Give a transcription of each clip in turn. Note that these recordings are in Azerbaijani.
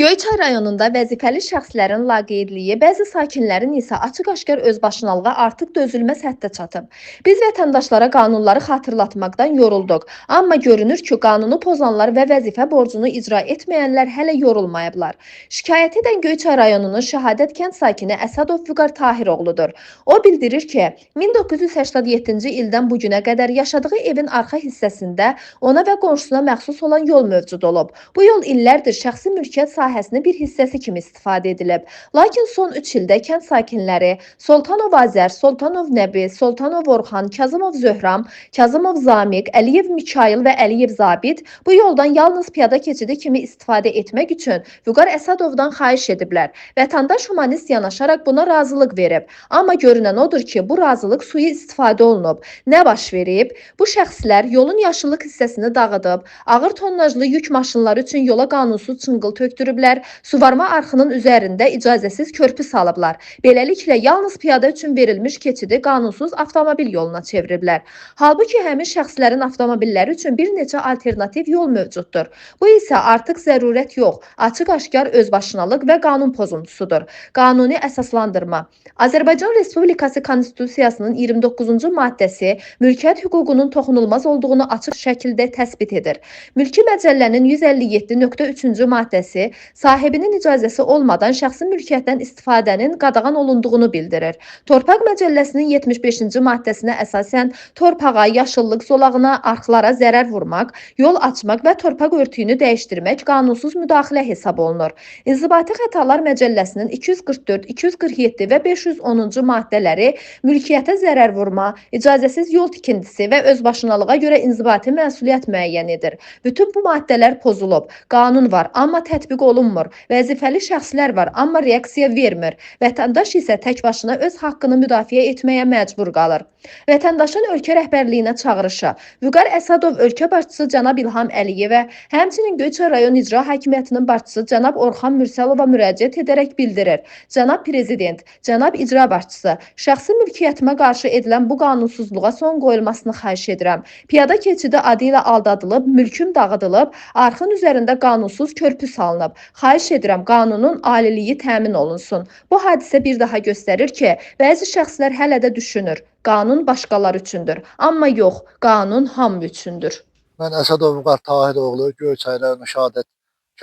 Göyçay rayonunda vəzifəli şəxslərin laqeydliyi, bəzi sakinlərin isə açıq-aşkar özbaşınalığa artıq dözülməz həddə çatıb. Biz vətəndaşlara qanunları xatırlatmaqdan yorulduq. Amma görünür ki, qanunu pozanlar və vəzifə borcunu icra etməyənlər hələ yorulmayıblar. Şikayət edən Göyçay rayonunun Şəhadət kənd sakini Əsədov Vüqar Tahiroğludur. O bildirir ki, 1987-ci ildən bu günə qədər yaşadığı evin arxa hissəsində ona və qonşusuna məxsus olan yol mövcud olub. Bu yol illərdir şəxsi mülkiyyət sahəsinin bir hissəsi kimi istifadə edilib. Lakin son 3 ildə kənd sakinləri Soltanov Azər, Soltanov Nəbi, Soltanov Orxan, Kazımov Zöhram, Kazımov Zamiq, Əliyev Mikail və Əliyev Zabit bu yoldan yalnız piyada keçidi kimi istifadə etmək üçün Vüqar Əsədovdan xahiş ediblər. Vətəndaş humanist yanaşaraq buna razılıq verib. Amma görünən odur ki, bu razılıq suyu istifadə olunub. Nə baş verib? Bu şəxslər yolun yaşıllıq hissəsini dağıdıb, ağır tonnajlı yük maşınları üçün yola qanunsuz çınqıl tökdürüblər, suvarma arxının üzərində icazəsiz körpü salıblar. Beləliklə, yalnız piyada üçün verilmiş keçidi qanunsuz avtomobil yoluna çeviriblər. Halbuki həmin şəxslərin avtomobilləri üçün bir neçə alternativ yol mövcuddur. Bu isə artıq zərurət yox, açıq-aşkar özbaşınalıq və qanun pozuntusudur. Qanuni əsaslandırma. Azərbaycan Respublikası Konstitusiyasının 29-cu maddəsi mülkiyyət hüququnun toxunulmaz olduğunu açıq şəkildə təsbit edir. Mülki Məcəllənin 157.3-cü maddəsi sahibinin icazəsi olmadan şəxsi mülkiyyətdən istifadənin qadağan olunduğunu bildirir. Torpaq Məcəlləsinin 75-ci maddəsinə əsasən torpağa, yaşıllıq zolağına, arxlara zərər vurmaq, yol açmaq və torpaq örtüyünü dəyişdirmək qanunsuz müdaxilə hesab olunur. İnzibati Xətalar Məcəlləsinin 244, 247 və 510-cu maddələri mülkiyyətə zərər vurma, icazəsiz yol tikintisi və özbaşınalığa görə inzibati məsuliyyət müəyyən edir. Bütün bu maddələr pozulub. Qanun var, amma tətbiq olunmur. Vəzifəli şəxslər var, amma reaksiya vermir. Vətəndaş isə tək başına öz haqqını müdafiə etməyə məcbur qalır. Vətəndaşın ölkə rəhbərliyinə çağırışı. Vüqar Əsədov ölkə başçısı cənab İlham Əliyevə, həmçinin Göyçay rayon icra hakimiyyətinin başçısı cənab Orxan Mürsəlova müraciət edərək bildirir. Cənab Prezident, cənab icra başçısı, şəxsi mülkiyyətimə qarşı edilən bu qanunsuzluğa son qoyulmasını xahiş edirəm. Piyada keçidi adı ilə aldadılıb, mülküm dağıdılıb, arxın üzərində qanunsuz körpü salınıb. Xahiş edirəm, qanunun aliliyi təmin olunsun. Bu hadisə bir daha göstərir ki, bəzi şəxslər hələ də düşünür. Qanun başqalar üçündür. Amma yox, qanun hamı üçündür. Mən Əsədov Vüqar Tahiroğlu, Göyçay rayonu Şəhadət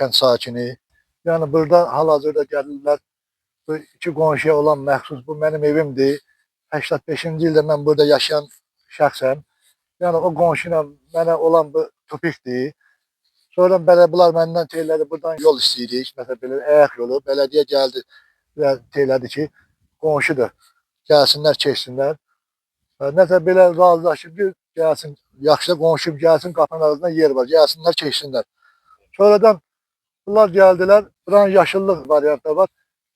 kənd sakini. Yəni burada hal-hazırda gəlirlər. Bu iki qonşuya olan məxsus, bu mənim evimdir. 85-ci ildə mən burada yaşayan şəxsəm. Yəni o qonşu ilə mənə olan bu topikdir. Sonra bunlar məndən deyirlər, buradan yol istəyirik. Məsələn, belə ayaq yolu. Bələdiyyə gəldi və deyirlədi ki, qonşudur. Gəlsinlər, keçsinlər. Nəsə belə razılaşıb ki, gəlsin, yaxşı qonşum gəlsin, qapının arasında yer var, gəlsinlər, keçsinlər. Sonradan bunlar gəldilər, buranın yaşıllıq variantı var.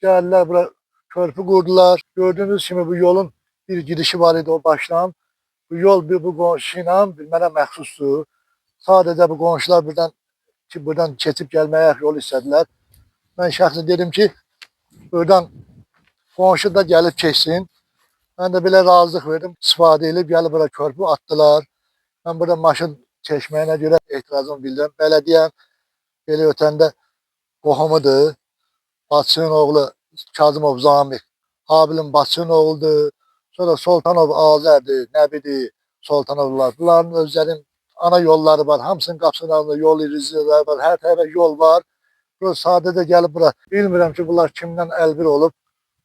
Gəldilər, bura körpü qurdular. Gördüyünüz kimi bu yolun bir girişi var idi o başdan. Bu yol bu qonşu ilə mənə məxsusdur. Sadəcə bu qonşular buradan keçib gəlməyə yol istədilər. Mən şəxsən dedim ki, buradan qonşu da gəlib keçsin. Mən də belə razılıq verdim, istifadə edib gəlib bura körpü atdılar. Mən burada maşın çəkməyinə görə etirazımı bildirəm. Bələdiyyə belə ötəndə qohumudur. Bacısının oğlu Kazımov Zamiq, Habilin bacısının oğludur. Sonra Soltanov Azərdir, Nəbidir, Soltanovlar. Bunların özlərinin ana yolları var. Hamısının qapısının altında yol izləri var. Hər tərəfə yol var. Burası sadəcə gəlib bura. Bilmirəm ki, bunlar kimdən əlbir olub,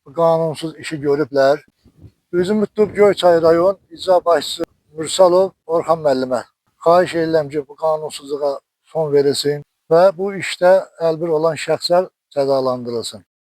bu qanunsuz işi görüblər. Üzüm tutub Göyçay rayon icra başçısı Mürsəlov Orxan müəllimə. Xahiş edirəm ki, bu qanunsuzluğa son verilsin və bu işdə əlbir olan şəxslər cəzalandırılsın.